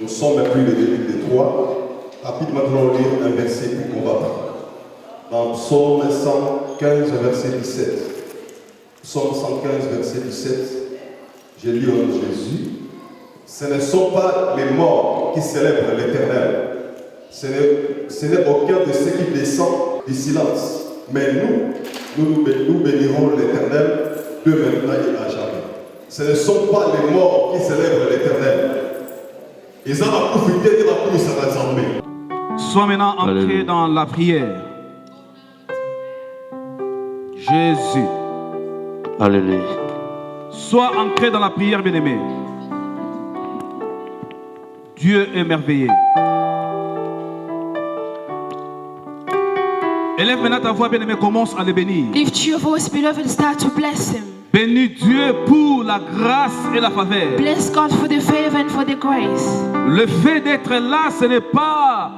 Nous sommes plus le début des 3. Rapidement, nous allons lire un verset puis on va parler. Dans Psaume 115, verset 17. Psaume 115, verset 17. Je lis au nom de Jésus. Ce ne sont pas les morts qui célèbrent l'Éternel. Ce n'est aucun de ceux qui descend du silence. Mais nous bénirons l'Éternel de maintenant et à jamais. Ce ne sont pas les morts qui célèbrent l'Éternel. Ils ont profité de la pluie, ça va s'enlever. Sois maintenant entré dans la prière. Jésus. Alléluia. Sois ancré dans la prière, bien-aimé. Dieu est merveilleux. Élève maintenant ta voix, bien-aimé, commence à le bénir. Lift your voice, beloved, and start to bless him. Bénis Dieu pour la grâce et la faveur. Bless God for the favor and for the grace. Le fait d'être là, ce n'est pas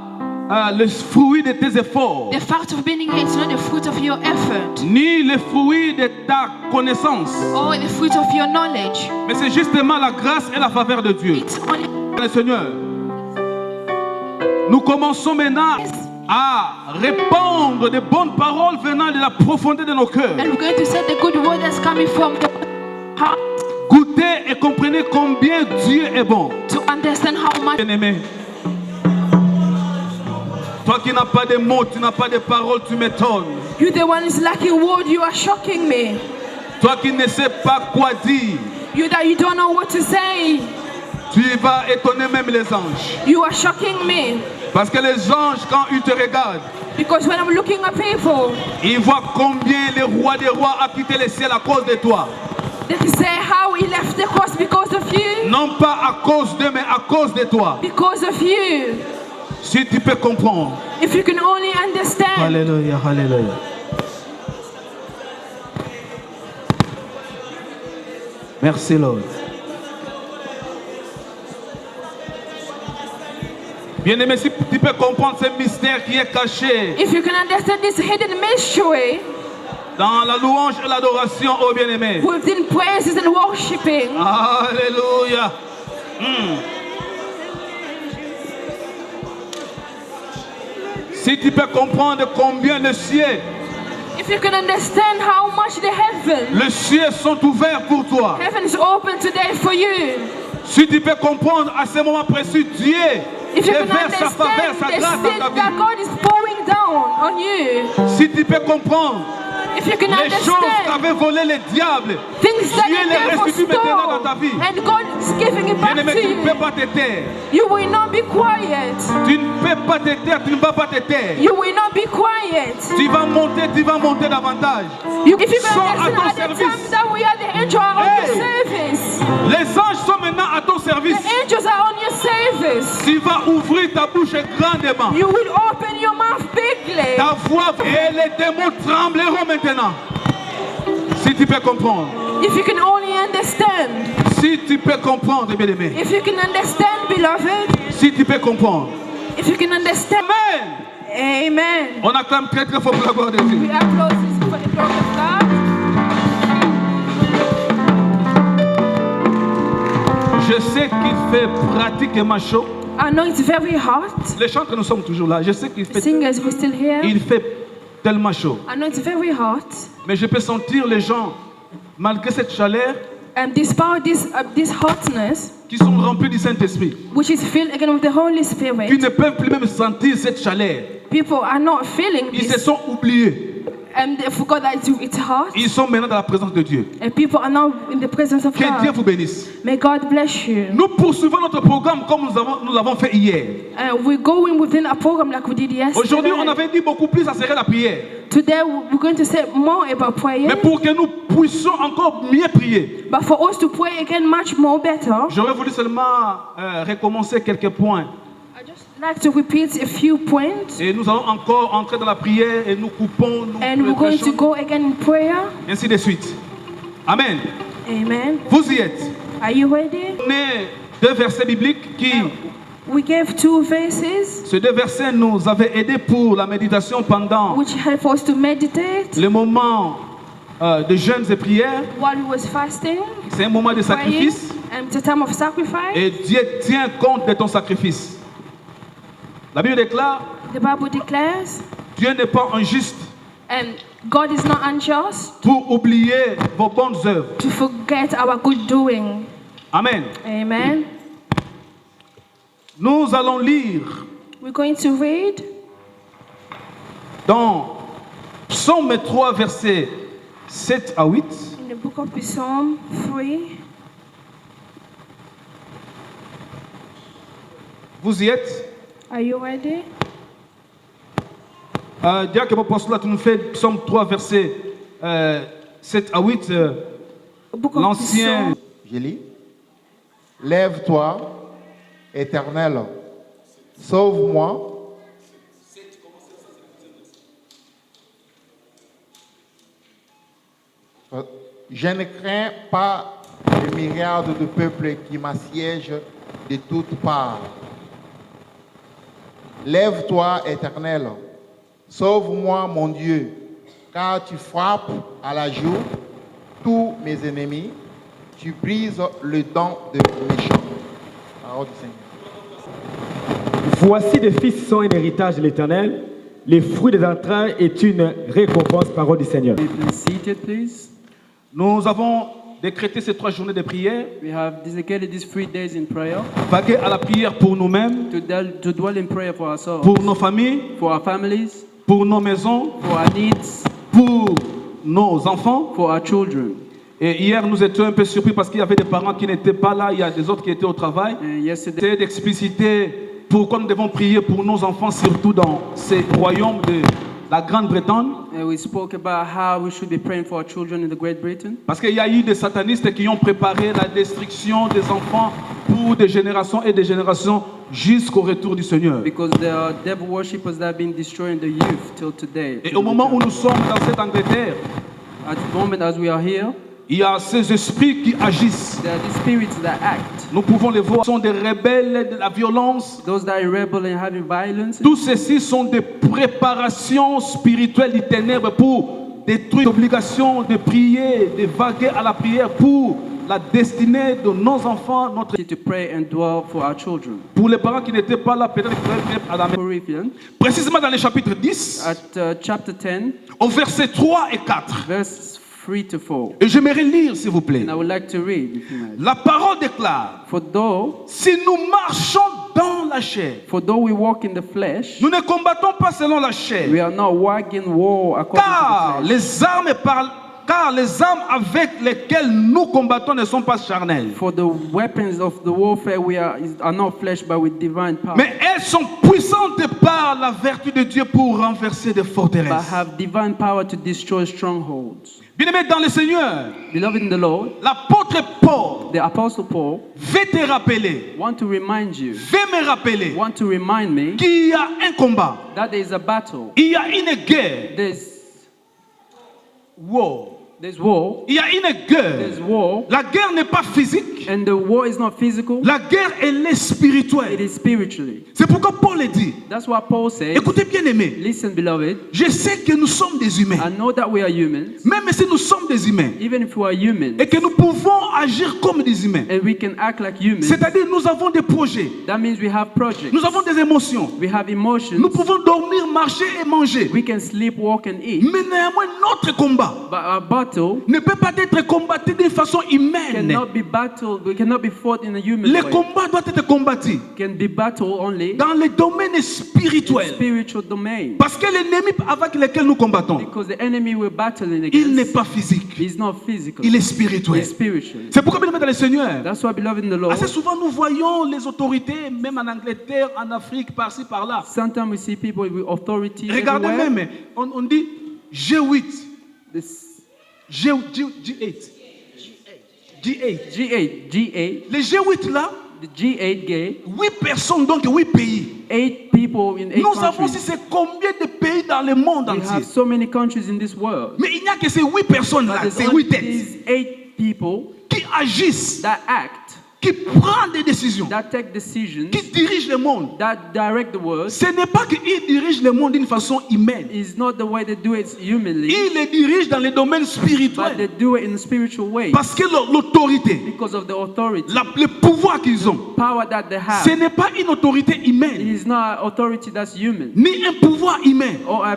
le fruit de tes efforts, The fact of being here is not the fruit of your effort ni le fruit de ta connaissance, or the fruit of your knowledge. mais c'est justement la grâce et la faveur de Dieu. It's only Le Seigneur, nous commençons maintenant à répandre de bonnes paroles venant de la profondeur de nos cœurs. and we're going to say the good word that's coming from the heart Goûtez et comprenez combien Dieu est bon. to understand how much. Bien-aimé, toi qui n'as pas de mots, tu n'as pas de paroles, tu m'étonnes. You the one is lacking word, you are shocking me. Toi qui ne sais pas quoi dire, You that you don't know what to say, tu vas étonner même les anges. you are shocking me. Parce que les anges, quand ils te regardent, Because when I'm looking at people, ils voient combien le roi des rois a quitté le ciel à cause de toi. they say how he left the cross because of you, Non pas à cause d'eux, mais à cause de toi. because of you. Si tu peux comprendre. If you can only understand. Alléluia, alléluia. Merci, Lord. Bien-aimé, si tu peux comprendre ce mystère qui est caché If you can understand this hidden mystery dans la louange et l'adoration, oh bien-aimé. within praises and worshiping, Alléluia. Si tu peux comprendre combien le ciel, if you can understand how much the les cieux sont ouverts pour toi. heaven is open today for you. Si tu peux comprendre à ce moment précis, Dieu If you can déverse sa faveur, understand sa the grâce seed dans ta that vie. God is pouring down on you, Si tu peux comprendre if you can les choses understand qu'avait volé le diable, things that Dieu the les devil restitue maintenant dans ta stole, vie. and God is giving it back Bien-aimé, to tu ne peux you, pas te taire. you will not be quiet. Tu ne peux pas te taire, tu ne vas pas te taire. You will not be quiet. Tu vas monter davantage. If you can Sont à ton understand at the time service. that we are the angels are on Hey. your service. Les anges sont maintenant à ton service. The angels are on your service. Tu vas ouvrir ta bouche grandement. You will open your mouth bigly. Ta voix et les démons trembleront maintenant. Si tu peux comprendre. If you can only understand. Si tu peux comprendre, bien-aimé. If you can understand, beloved. Si tu peux comprendre. If you can understand. Amen. Amen. On acclame très très fort pour la gloire de We Dieu. applaud this for the glory of God. Je sais qu'il fait pratiquement chaud. I know it's very hot. Les chantres, nous sommes toujours là. Je sais qu'il fait, Singers, we're still here. il fait tellement chaud. I know it's very hot. Mais je peux sentir les gens, malgré cette chaleur, And despite this hotness, qui sont remplis du Saint-Esprit, which is filled again with the Holy qui Spirit, ne peuvent plus même sentir cette chaleur. people are not feeling Ils se this. sont oubliés. And they forgot that it's hot. Ils sont maintenant dans la présence de Dieu. And people are now in the presence of Que Dieu God. vous bénisse. May God bless you. Nous poursuivons notre programme comme nous l'avons fait hier. We're going within a program like we did Aujourd'hui, on yesterday. avait dit beaucoup plus, ça serait la prière. Today we're going to say more about prayer. Mais pour que nous puissions encore mieux prier, But for us to pray again much more better, j'aurais voulu seulement recommencer quelques points. I just like to repeat a few points. Et nous allons encore entrer dans la prière et nous coupons, nous And we're going to prêchons, go again in prayer. ainsi de suite. Amen. Amen. Vous y êtes. Are you ready? On est deux versets bibliques qui, We gave 2 verses ces deux versets nous avaient aidés pour la méditation pendant which help us to meditate les moments de jeûnes et prières. while we was fasting. C'est un moment de sacrifice. and it's a time of sacrifice. Et Dieu tient compte de ton sacrifice. La Bible déclare, The Bible declares, Dieu n'est pas injuste and God is not unjust pour oublier vos bonnes œuvres. to forget our good doing. Amen. Amen. Nous allons lire We're going to read dans Psaume 3, versets 7 à 8. in the book of Psalm 3. Vous y êtes? Are you ready? Dieu que l'apôtre là, tu nous fais Psaume 3, versets 7 à 8. Book of L'ancien. Psalm. Je lis. Lève-toi, Éternel, sauve-moi. Je ne crains pas les myriades de peuples qui m'assiègent de toutes parts. Lève-toi, Éternel, sauve-moi, mon Dieu, car tu frappes à la joue tous mes ennemis, tu brises le dent de méchants. Parole du Seigneur. Voici des fils sont un héritage de l'Éternel, les fruits des entrailles est une récompense, parole du Seigneur. Be seated, please. Nous avons décrété ces 3 journées de prière, We have dedicated these 3 days in prayer vaguer à la prière pour nous-mêmes, to dwell in prayer for ourselves, pour nos familles, for our families, pour nos maisons, for our needs, pour nos enfants. for our children. Et hier, nous étions un peu surpris parce qu'il y avait des parents qui n'étaient pas là, il y a des autres qui étaient au travail. And yesterday, C'est d'expliciter pourquoi nous devons prier pour nos enfants, surtout dans ces royaumes de la Grande-Bretagne. we spoke about how we should be praying for our children in the Great Britain. Parce qu'il y a eu des satanistes qui ont préparé la destruction des enfants pour des générations et des générations jusqu'au retour du Seigneur. Because there are devil worshippers that have been destroying the youth till today. Et au moment où nous sommes dans cette Angleterre, At the moment as we are here, il y a ces esprits qui agissent. there are the spirits that act. Nous pouvons les voir, ce sont des rebelles de la violence. Those that are rebel and having violence. Tout ceci sont des préparations spirituelles du ténèbre pour détruire l'obligation de prier, de vaguer à la prière pour la destinée de nos enfants, notre... To pray and dwell for our children. Pour les parents qui n'étaient pas là, peut-être qu'ils pourraient prier à la maison. Corinthians, Précisément dans le chapitre 10, at chapter 10, au verset 3 et 4. verse 3 to 4. Et j'aimerais lire, s'il vous plaît. And I would like to read, if you might. La parole déclare, For though si nous marchons dans la chair, we walk in the flesh, nous ne combattons pas selon la chair, we are not waging war according car to the flesh. les armes avec lesquelles nous combattons ne sont pas charnelles, For the weapons of the warfare are not flesh, but with divine power. mais elles sont puissantes par la vertu de Dieu pour renverser des But forteresses. have divine power to destroy strongholds. Bien-aimés dans le Seigneur, Beloved in the Lord, l'apôtre Paul the Apostle Paul veut te rappeler, want to remind you, veut me rappeler want to remind me qu'il y a un combat, that there is a battle. il y a une guerre. There's war. Il y a une guerre. There's war. La guerre n'est pas physique. And the war is not physical. La guerre, elle est It spirituelle. is spiritually. C'est pourquoi Paul dit, That's what Paul says. écoutez bien aimés, Listen, beloved. je sais que nous sommes des humains. I know that we are humans. Même si nous sommes des humains Even if we are humans. et que nous pouvons agir comme des humains, And we can act like humans. c'est-à-dire nous avons des projets, That means we have projects. nous avons des émotions, We have emotions. nous pouvons dormir, marcher et manger. We can sleep, walk, and eat. Mais néanmoins, notre combat But our battle ne peut pas être combattu d'une façon humaine. cannot be battled. We cannot be fought in a human Le way. combat doit être combattu Can be battled only dans le domaine in spirituel. spiritual domain. Parce que l'ennemi avec lequel nous combattons, Because the enemy we're battling il n'est against pas physique, is not physical. il est spirituel. He's spiritual. C'est pourquoi, bien aimés dans le Seigneur, That's why, beloved in the Lord, assez souvent nous voyons les autorités, même en Angleterre, en Afrique, par-ci, par-là. sometimes we see people with authority Regardez everywhere. même, on dit G8, This G8. G8, Les G8 là, the G8 gay, 8 personnes, donc 8 pays. 8 people in 8 Nous avons aussi countries. c'est combien de pays dans le monde We entier. have so many countries in this world. Mais il n'y a que ces 8 personnes But là, there's ces only 8 têtes these 8 people qui agissent that act qui prend des décisions, that take decisions, qui dirige le monde. that direct the world, Ce n'est pas qu'il dirige le monde d'une façon humaine. is not the way they do it humanly, Il les dirige dans les domaines but they spirituels. do it in a spiritual way Parce que l'autorité, because of the authority, le pouvoir qu'ils ont, power that they have. ce n'est pas une autorité It humaine, is not authority that's human ni un pouvoir humain. or a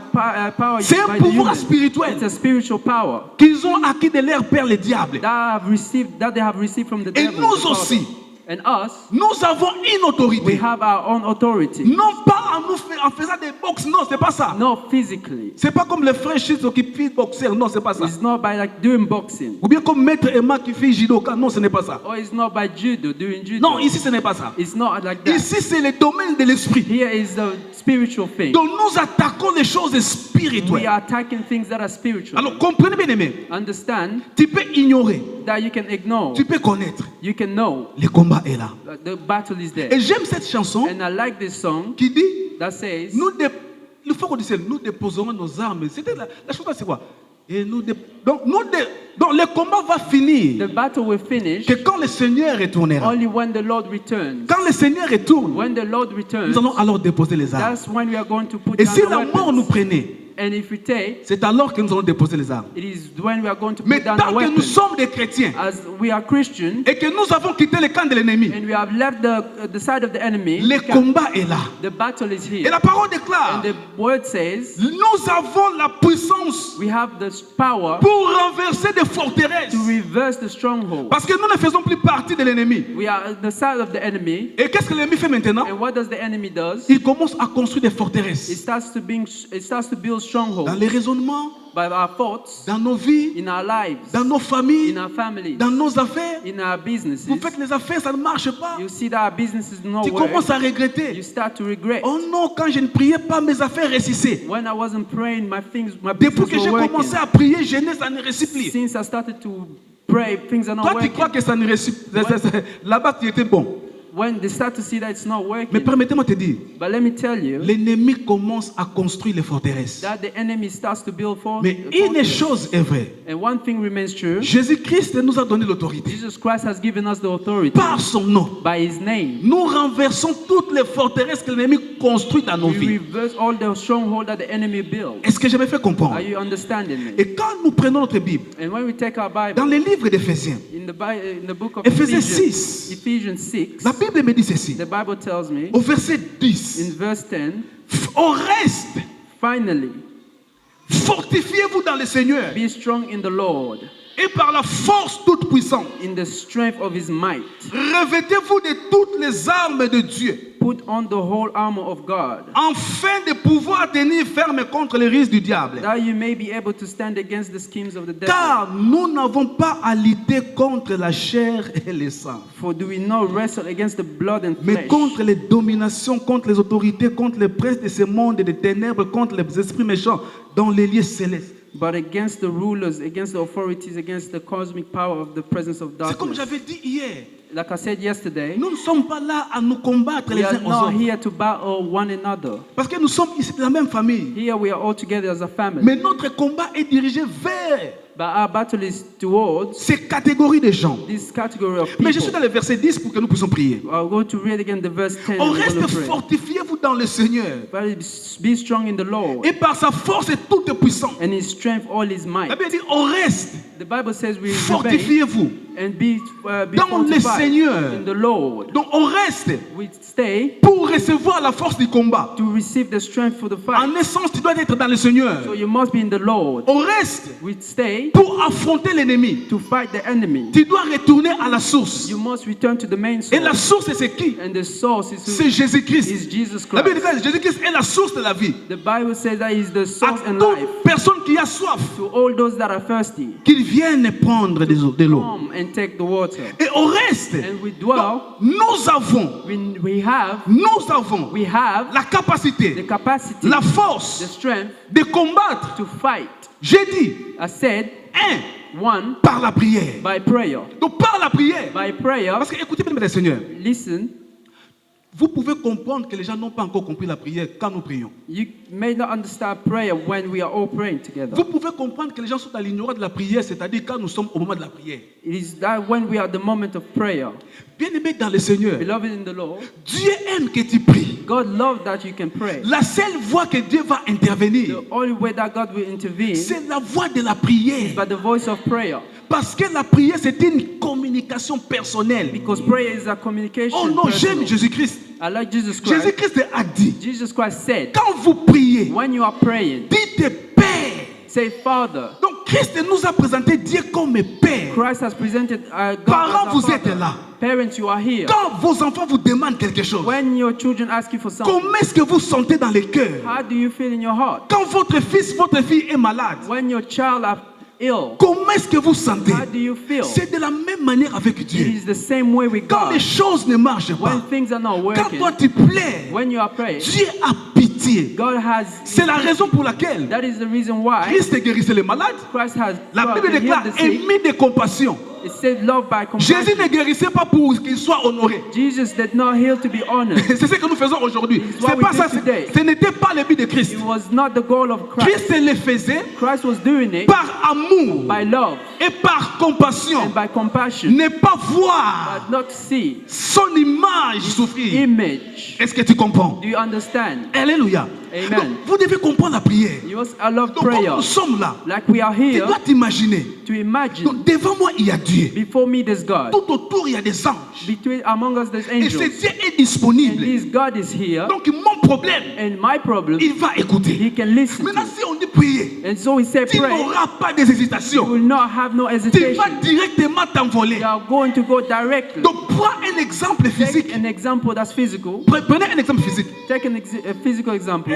power C'est used un by the pouvoir human. spirituel It's a spiritual power qu'ils ont acquis de leur père le diable. that they have received from the Et devil. nous the Father. aussi, And us, nous avons une we autorité. have our own authority. Non pas en faisant des box, non, c'est pas ça. Not physically. C'est pas comme les frères Shitso qui fait boxer, non, c'est pas ça. It's not by like doing boxing. Ou bien comme Maître Emma qui fait judoka, non, ce n'est pas ça. Or it's not by judo, doing judo. Non, ici ce n'est pas ça. It's not like that. Ici c'est le domaine de l'esprit. Here is the spiritual thing. Donc nous attaquons les choses We spirituelles. are attacking things that are spiritual. Alors comprenez bien aimé, Understand tu peux ignorer, that you can ignore. tu peux connaître, You can know le combat est là. the battle is there. Et j'aime cette chanson And I like this song qui dit, that says, il faut qu'on dise, nous déposerons nos armes. C'était la chose, c'est quoi? Et donc le combat va finir the battle will finish que quand le Seigneur retournera. only when the Lord returns. Quand le Seigneur retourne, When the Lord returns, nous allons alors déposer les armes. that's when we are going to put Et down si the la mort nous weapons. prenait, And if we take, c'est alors que nous allons déposer les armes. it is when we are going to Mais put down tant the que nous weapons. sommes des chrétiens As we are Christians et que nous avons quitté le camp de l'ennemi, and we have left the side of the enemy, le combat est là. the battle is Et here. la parole déclare, And the word says, nous avons la puissance we have the power pour renverser des forteresses. to reverse the stronghold. Parce que nous ne faisons plus partie de l'ennemi. We are the side of the enemy. Et qu'est-ce que l'ennemi fait maintenant? And what does the enemy do? Il commence à construire des It forteresses. starts to build Dans strongholds les raisonnements, by our thoughts, dans nos vies, in our lives, dans nos familles, in our families, dans nos affaires. in our businesses. Vous faites les affaires, ça ne marche pas. You see that our business is not Tu working. commences à You regretter. start to regret. Oh non, quand je ne priais pas, mes affaires réussissaient. When I wasn't praying, my Depuis business que j'ai were commencé working. à prier, jeunesse, ça ne réussit plus. Since I started to pray, things are not Toi, tu crois working. que ça ne réussit. Là-bas, tu étais bon. When they start to see that it's not Mais working, permettez-moi de te dire, but let me tell you l'ennemi commence à construire les forteresses. that the enemy starts to build Mais une chose est vraie. And one thing remains true. Jésus-Christ nous a donné l'autorité. Jesus Christ has given us the authority Par son nom, by his name. nous renversons toutes les forteresses que l'ennemi construit dans nos We vies. reverse all the stronghold that the enemy built. Est-ce que je me fais comprendre? Are you understanding me? Et quand nous prenons notre Bible, And when we take our Bible, dans les livres d'Éphésiens, in the book of Éphésiens Ephesians, 6, Ephesians 6, la Bible me dit ceci. the Bible tells me Au verset in 10, verse 10, au reste, finally, fortifiez-vous dans le Seigneur be strong in the Lord, et par la force toute puissante, in the strength of his might. revêtez-vous de toutes les armes de Dieu, Put on the whole armor of God, afin de pouvoir tenir ferme contre les risques du diable. that you may be able to stand against the schemes of the devil. Car nous n'avons pas à lutter contre la chair et le sang, For do we not wrestle against the blood and mais flesh, contre les dominations, contre les autorités, contre les princes de ce monde et des ténèbres, contre les esprits méchants dans les lieux célestes. but against the rulers, against the authorities, against the cosmic power of the presence of C'est comme darkness. j'avais dit hier. Like I said yesterday, Nous ne sommes pas là à nous combattre les we are uns aux not autres. here to battle one another. Parce que nous sommes ici de la même famille. Here we are all together as a family. Mais notre combat est dirigé vers But our battle is towards ces catégories de gens. this category of Mais je suis people. dans le verset 10 pour que nous puissions prier. I'll go to read again the verse 10. Au and we're reste, gonna pray. fortifiez-vous dans le Seigneur. But be strong in the Lord, Et par sa force et toute puissance. and his strength, all his might. La Bible dit, au reste, The Bible says we remain fortifiez-vous and be dans le fortified Seigneur. in the Lord. Donc au reste, We stay pour recevoir la force du combat. to receive the strength for the fight. En essence, tu dois être dans le Seigneur. So you must be in the Lord. Au reste, We stay pour affronter l'ennemi, to fight the enemy. tu dois retourner à la source. You must return to the main Et la source. source, c'est qui? And the source C'est Jésus-Christ. is Jesus La Bible Christ. dit que Jésus-Christ est la source de la vie. The Bible says that he's the À source and toute life. personne qui a soif, To all those that are thirsty, qu'il vienne prendre de l'eau. come and take the water. Et au reste, And we dwell, nous avons we have la the capacité, capacity, la the force strength de combattre. to fight. J'ai dit, I said, one, par la prière. by prayer. Donc par la prière. By prayer, Parce que écoutez bien, mes Seigneur, listen, Vous pouvez comprendre que les gens n'ont pas encore compris la prière quand nous prions. You may not understand prayer when we are all praying together. Vous pouvez comprendre que les gens sont à l'ignorance de la prière, c'est-à-dire quand nous sommes au moment de la prière. It is that when we are at the moment of prayer, Bien-aimé dans le Seigneur, beloved in the Lord, Dieu aime que tu pries. God loves that you can pray. La seule voie que Dieu va intervenir, The only way that God will intervene c'est la voie de la prière. by the voice of prayer. Parce que la prière, c'est une communication personnelle. Because prayer is a communication. Oh non, personal. j'aime Jésus-Christ. I like Jesus Christ. Jésus-Christ a dit, Jesus Christ said, quand vous priez, when you are praying, dites Père. say Father. Donc Christ nous a présenté Dieu comme Père. Christ has presented God Parents, as vous our êtes Father. là. Parents, you are here. Quand vos enfants vous demandent quelque chose, When your children ask you for something, comment est-ce que vous sentez dans le cœur? how do you feel in your heart? Quand votre fils, votre fille est malade, When your child are ill, comment est-ce que vous sentez? how do you feel? C'est de la même manière avec It Dieu. is the same way with Quand les God. choses ne marchent When pas, things are not quand working, toi tu plais, when you are praying, Dieu a pitié. God has. C'est la raison pour laquelle That is the reason why Christ guérissait les malades. Christ has La Bible healed déclare the sick. aimer de compassion. It said love by Jésus compassion. ne guérissait pas pour qu'il soit honoré. Jesus did not heal to be honored. C'est ce que nous faisons aujourd'hui. what C'est we pas do ça. today. Ce n'était pas le but de Christ. It was not the goal of Christ. Christ le faisait Christ was doing it par amour by love et par compassion. and by compassion, Ne pas voir but not see son image souffrir. image. Est-ce que tu comprends? Do you understand? Alléluia. Amen. Donc, vous devez comprendre la prière. You must, I love Donc, prayer. comme nous sommes là, Like we are tu here dois t'imaginer. to imagine. Donc, devant moi, il y a Dieu. Before me, there's God. Tout autour, il y a des anges. Between among us, there's Et ce angels. Dieu est And disponible. this God is here. Donc, mon problème, And my problem, il va écouter. He can listen Maintenant, to. si on dit prier, And so we say tu pray. n'auras pas des You hésitations. will not have no Tu vas hesitation. directement t'envoler. You are going to go directly. Donc, prends un exemple physique. Take an example that's physical. Prenez un exemple physique. Take a physical example.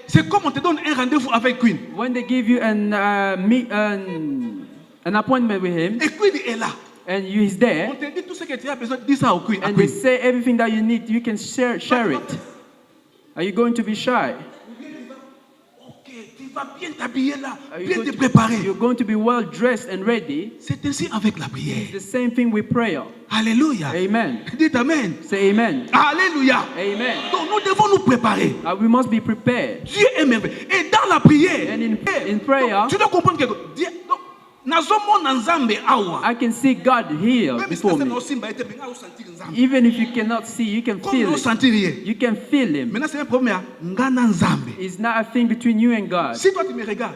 C'est comme on te donne un rendez-vous avec Queen. When they give you an appointment with him, Et Queen est là. and he's On there, te dit tout ce que tu as besoin, dis ça au Queen. à and they Queen. say everything that you need, you can share it. Are you going to be shy? Ok, tu vas bien t'habiller là, Are you bien going te to- préparer. You're going to be well dressed and ready. C'est ainsi avec la prière. The same thing with prayer. Alléluia. Amen. Dites Amen. Say amen. Alléluia. Amen. Donc nous devons nous préparer. We must be prepared. Dieu est merveilleux. Et dans la prière, And in prayer, donc, tu dois comprendre que Dieu. Donc, nazomona nzambe awa. I can see God here Même si before c'est me. nos simba ete benga usantir nzambe. Even if you cannot see, you can Comme feel nous it. sentir rien. You can feel Him. Maintenant c'est un problème. Ngana nzambe. It's not a thing between you and God. Si toi tu me regardes.